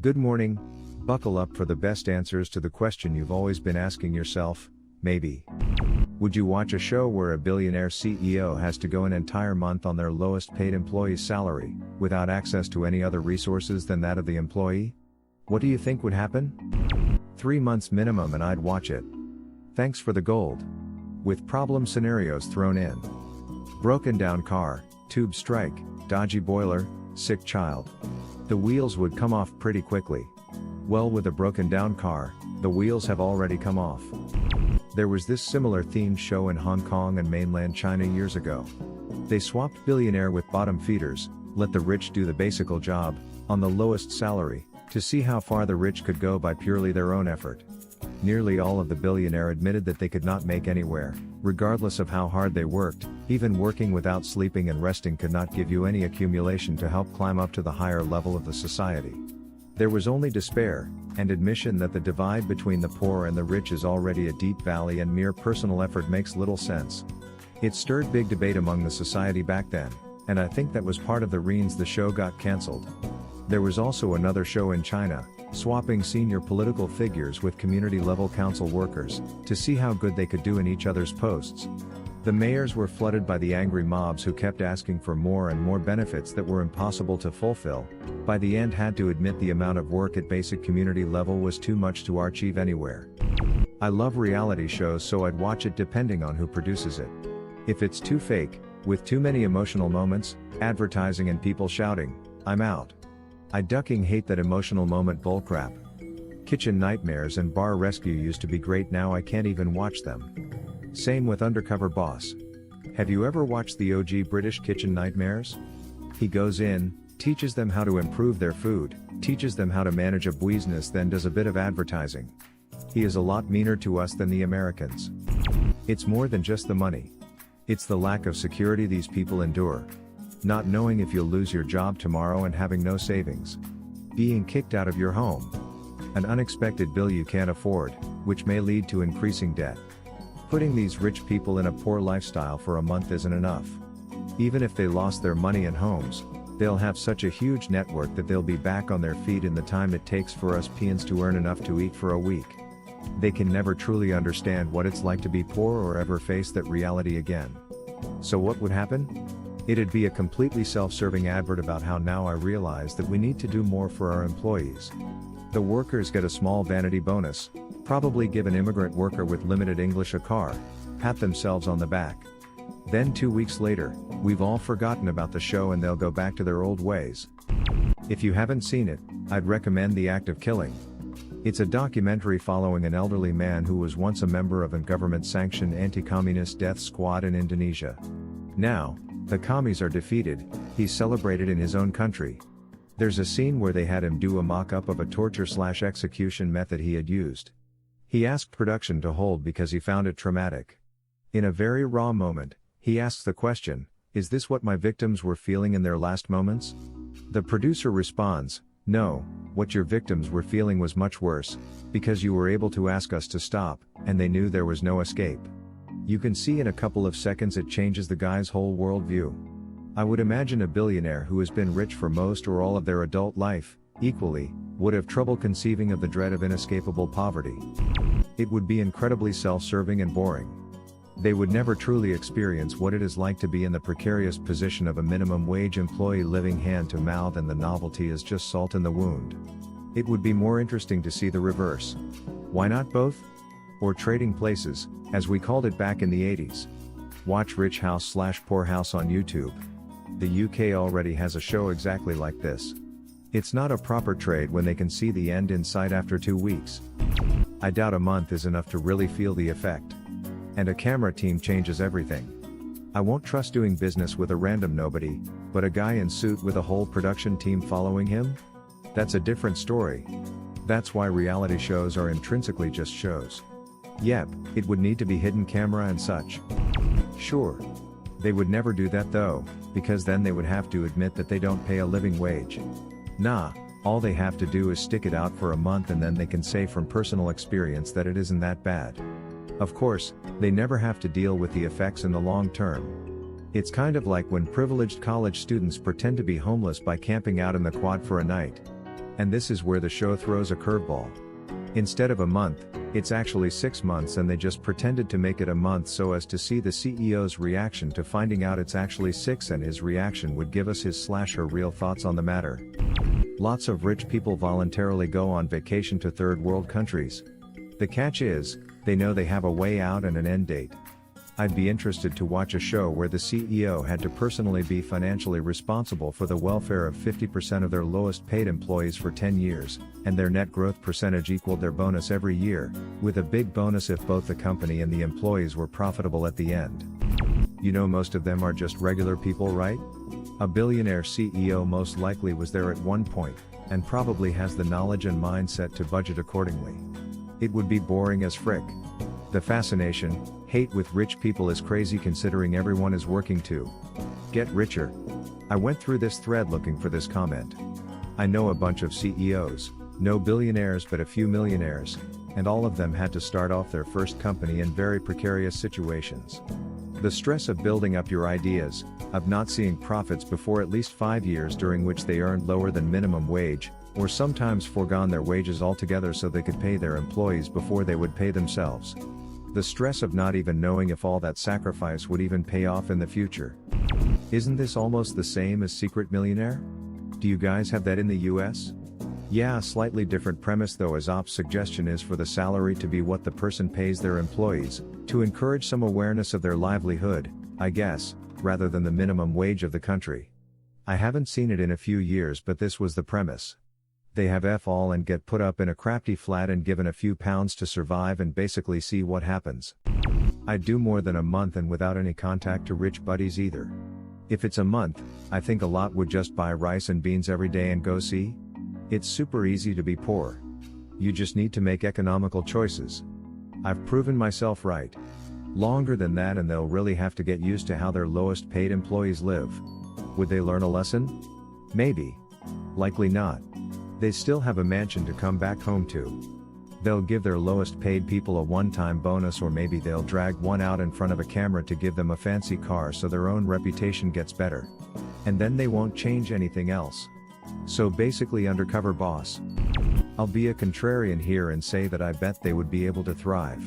Good morning. Buckle up for the best answers to the question you've always been asking yourself, maybe. Would you watch a show where a billionaire CEO has to go an entire month on their lowest paid employee's salary, without access to any other resources than that of the employee? What do you think would happen? 3 months minimum and I'd watch it. Thanks for the gold. With problem scenarios thrown in. Broken down car, tube strike, dodgy boiler, sick child. The wheels would come off pretty quickly. Well, with a broken down car, the wheels have already come off. There was this similar themed show in Hong Kong and mainland China years ago. They swapped billionaire with bottom feeders, let the rich do the basic job, on the lowest salary, to see how far the rich could go by purely their own effort. Nearly all of the billionaire admitted that they could not make anywhere, regardless of how hard they worked. Even working without sleeping and resting could not give you any accumulation to help climb up to the higher level of the society. There was only despair, and admission that the divide between the poor and the rich is already a deep valley and mere personal effort makes little sense. It stirred big debate among the society back then, and I think that was part of the reasons the show got cancelled. There was also another show in China, swapping senior political figures with community-level council workers, to see how good they could do in each other's posts. The mayors were flooded by the angry mobs who kept asking for more and more benefits that were impossible to fulfill. By the end had to admit the amount of work at basic community level was too much to achieve anywhere. I love reality shows, so I'd watch it depending on who produces it. If it's too fake, with too many emotional moments, advertising and people shouting, I'm out. I ducking hate that emotional moment bullcrap. Kitchen Nightmares and Bar Rescue used to be great, now I can't even watch them. Same with Undercover Boss. Have you ever watched the OG British Kitchen Nightmares? He goes in, teaches them how to improve their food, teaches them how to manage a business, then does a bit of advertising. He is a lot meaner to us than the Americans. It's more than just the money. It's the lack of security these people endure. Not knowing if you'll lose your job tomorrow and having no savings. Being kicked out of your home. An unexpected bill you can't afford, which may lead to increasing debt. Putting these rich people in a poor lifestyle for a month isn't enough. Even if they lost their money and homes, they'll have such a huge network that they'll be back on their feet in the time it takes for us peons to earn enough to eat for a week. They can never truly understand what it's like to be poor or ever face that reality again. So what would happen? It'd be a completely self-serving advert about how now I realize that we need to do more for our employees. The workers get a small vanity bonus, probably give an immigrant worker with limited English a car, pat themselves on the back. Then 2 weeks later, we've all forgotten about the show and they'll go back to their old ways. If you haven't seen it, I'd recommend The Act of Killing. It's a documentary following an elderly man who was once a member of a government-sanctioned anti-communist death squad in Indonesia. Now, the commies are defeated, he's celebrated in his own country. There's a scene where they had him do a mock-up of a torture/execution method he had used. He asked production to hold because he found it traumatic. In a very raw moment, he asks the question, is this what my victims were feeling in their last moments? The producer responds, no, what your victims were feeling was much worse, because you were able to ask us to stop, and they knew there was no escape. You can see in a couple of seconds it changes the guy's whole worldview. I would imagine a billionaire who has been rich for most or all of their adult life, equally, would have trouble conceiving of the dread of inescapable poverty. It would be incredibly self-serving and boring. They would never truly experience what it is like to be in the precarious position of a minimum wage employee living hand to mouth, and the novelty is just salt in the wound. It would be more interesting to see the reverse. Why not both? Or trading places, as we called it back in the 80s. Watch Rich House/Poor House on YouTube. The UK already has a show exactly like this. It's not a proper trade when they can see the end in sight after 2 weeks. I doubt a month is enough to really feel the effect. And a camera team changes everything. I won't trust doing business with a random nobody, but a guy in suit with a whole production team following him? That's a different story. That's why reality shows are intrinsically just shows. Yep, it would need to be hidden camera and such. Sure. They would never do that though, because then they would have to admit that they don't pay a living wage. Nah, all they have to do is stick it out for a month and then they can say from personal experience that it isn't that bad. Of course, they never have to deal with the effects in the long term. It's kind of like when privileged college students pretend to be homeless by camping out in the quad for a night. And this is where the show throws a curveball. Instead of a month, it's actually 6 months, and they just pretended to make it a month so as to see the CEO's reaction to finding out it's actually 6, and his reaction would give us his/her real thoughts on the matter. Lots of rich people voluntarily go on vacation to third world countries. The catch is, they know they have a way out and an end date. I'd be interested to watch a show where the CEO had to personally be financially responsible for the welfare of 50% of their lowest paid employees for 10 years, and their net growth percentage equaled their bonus every year, with a big bonus if both the company and the employees were profitable at the end. You know, most of them are just regular people, right? A billionaire CEO most likely was there at one point, and probably has the knowledge and mindset to budget accordingly. It would be boring as frick. The fascination, hate with rich people is crazy, considering everyone is working to get richer. I went through this thread looking for this comment. I know a bunch of CEOs, no billionaires but a few millionaires, and all of them had to start off their first company in very precarious situations. The stress of building up your ideas, of not seeing profits before at least 5 years, during which they earned lower than minimum wage, or sometimes foregone their wages altogether so they could pay their employees before they would pay themselves. The stress of not even knowing if all that sacrifice would even pay off in the future. Isn't this almost the same as Secret Millionaire? Do you guys have that in the US? Yeah, a slightly different premise though, as Op's suggestion is for the salary to be what the person pays their employees, to encourage some awareness of their livelihood, I guess, rather than the minimum wage of the country. I haven't seen it in a few years, but this was the premise. They have F all and get put up in a crappy flat and given a few pounds to survive and basically see what happens. I'd do more than a month and without any contact to rich buddies either. If it's a month, I think a lot would just buy rice and beans every day and go see. It's super easy to be poor. You just need to make economical choices. I've proven myself right. Longer than that and they'll really have to get used to how their lowest paid employees live. Would they learn a lesson? Maybe. Likely not. They still have a mansion to come back home to. They'll give their lowest paid people a one-time bonus, or maybe they'll drag one out in front of a camera to give them a fancy car so their own reputation gets better. And then they won't change anything else. So basically, undercover boss. I'll be a contrarian here and say that I bet they would be able to thrive.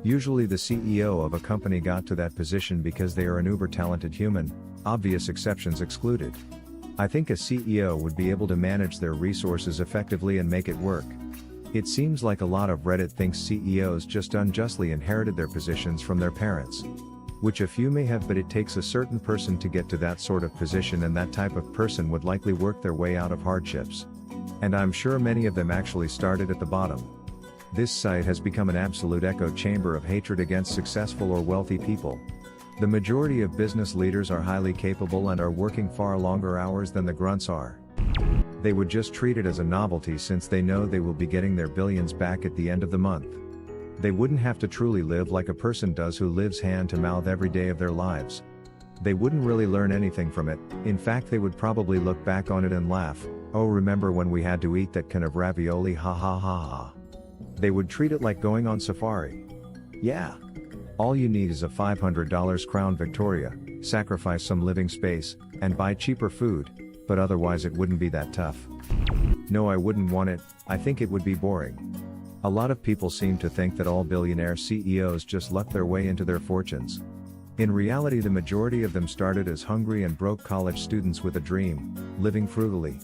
Usually the CEO of a company got to that position because they are an uber-talented human, obvious exceptions excluded. I think a CEO would be able to manage their resources effectively and make it work. It seems like a lot of Reddit thinks CEOs just unjustly inherited their positions from their parents. Which a few may have, but it takes a certain person to get to that sort of position, and that type of person would likely work their way out of hardships. And I'm sure many of them actually started at the bottom. This site has become an absolute echo chamber of hatred against successful or wealthy people. The majority of business leaders are highly capable and are working far longer hours than the grunts are. They would just treat it as a novelty since they know they will be getting their billions back at the end of the month. They wouldn't have to truly live like a person does who lives hand to mouth every day of their lives. They wouldn't really learn anything from it. In fact, they would probably look back on it and laugh, "Oh, remember when we had to eat that kind of ravioli, ha ha ha ha." They would treat it like going on safari. Yeah. All you need is a $500 Crown Victoria, sacrifice some living space, and buy cheaper food, but otherwise it wouldn't be that tough. No, I wouldn't want it. I think it would be boring. A lot of people seem to think that all billionaire CEOs just lucked their way into their fortunes. In reality, the majority of them started as hungry and broke college students with a dream, living frugally.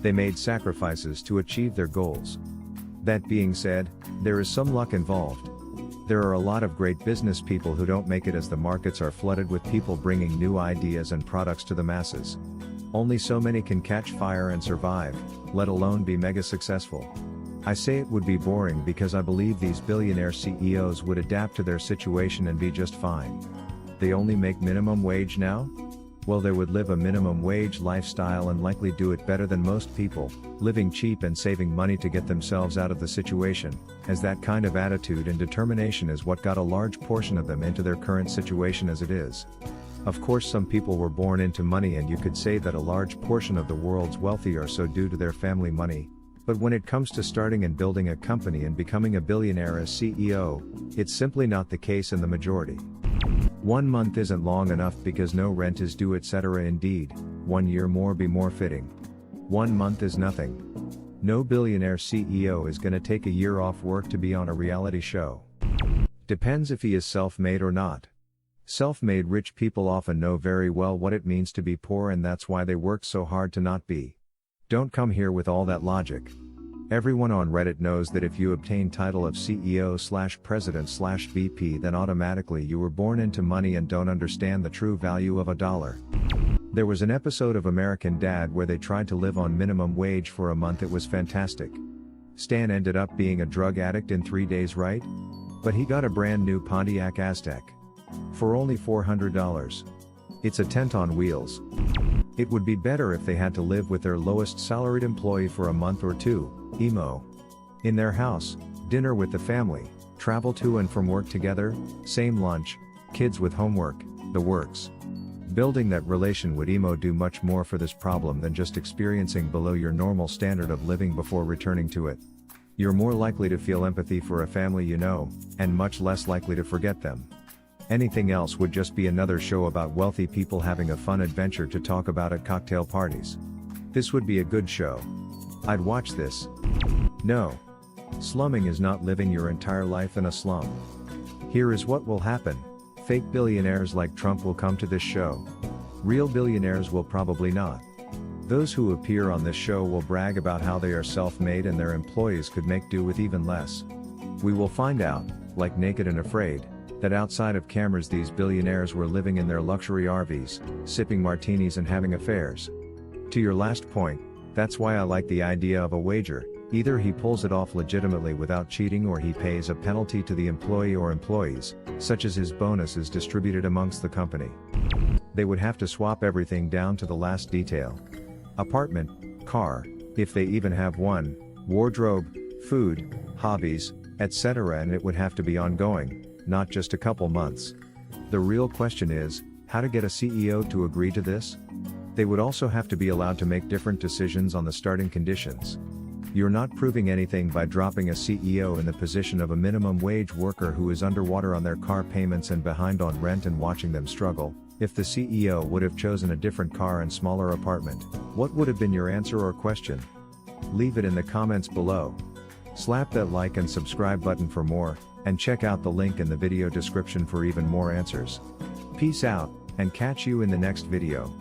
They made sacrifices to achieve their goals. That being said, there is some luck involved. There are a lot of great business people who don't make it as the markets are flooded with people bringing new ideas and products to the masses. Only so many can catch fire and survive, let alone be mega successful. I say it would be boring because I believe these billionaire CEOs would adapt to their situation and be just fine. They only make minimum wage now? Well, they would live a minimum wage lifestyle and likely do it better than most people, living cheap and saving money to get themselves out of the situation, as that kind of attitude and determination is what got a large portion of them into their current situation as it is. Of course, some people were born into money, and you could say that a large portion of the world's wealthy are so due to their family money. But when it comes to starting and building a company and becoming a billionaire as CEO, it's simply not the case in the majority. 1 month isn't long enough because no rent is due, etc. Indeed, 1 year more be more fitting. 1 month is nothing. No billionaire CEO is gonna take a year off work to be on a reality show. Depends if he is self-made or not. Self-made rich people often know very well what it means to be poor, and that's why they work so hard to not be. Don't come here with all that logic. Everyone on Reddit knows that if you obtain title of CEO/president/VP, then automatically you were born into money and don't understand the true value of a dollar. There was an episode of American Dad where they tried to live on minimum wage for a month. It was fantastic. Stan ended up being a drug addict in 3 days, right? But he got a brand new Pontiac Aztek. For only $400. It's a tent on wheels. It would be better if they had to live with their lowest salaried employee for a month or two, emo. In their house, dinner with the family, travel to and from work together, same lunch, kids with homework, the works. Building that relation would do much more for this problem than just experiencing below your normal standard of living before returning to it. You're more likely to feel empathy for a family you know, and much less likely to forget them. Anything else would just be another show about wealthy people having a fun adventure to talk about at cocktail parties. This would be a good show. I'd watch this. No. Slumming is not living your entire life in a slum. Here is what will happen. Fake billionaires like Trump will come to this show. Real billionaires will probably not. Those who appear on this show will brag about how they are self-made and their employees could make do with even less. We will find out, like Naked and Afraid, that outside of cameras these billionaires were living in their luxury RVs, sipping martinis and having affairs. To your last point, that's why I like the idea of a wager. Either he pulls it off legitimately without cheating, or he pays a penalty to the employee or employees, such as his bonus is distributed amongst the company. They would have to swap everything down to the last detail. Apartment, car, if they even have one, wardrobe, food, hobbies, etc., and it would have to be ongoing, not just a couple months. The real question is, how to get a CEO to agree to this? They would also have to be allowed to make different decisions on the starting conditions. You're not proving anything by dropping a CEO in the position of a minimum wage worker who is underwater on their car payments and behind on rent and watching them struggle. If the CEO would have chosen a different car and smaller apartment, what would have been your answer or question? Leave it in the comments below. Slap that like and subscribe button for more, and check out the link in the video description for even more answers. Peace out, and catch you in the next video.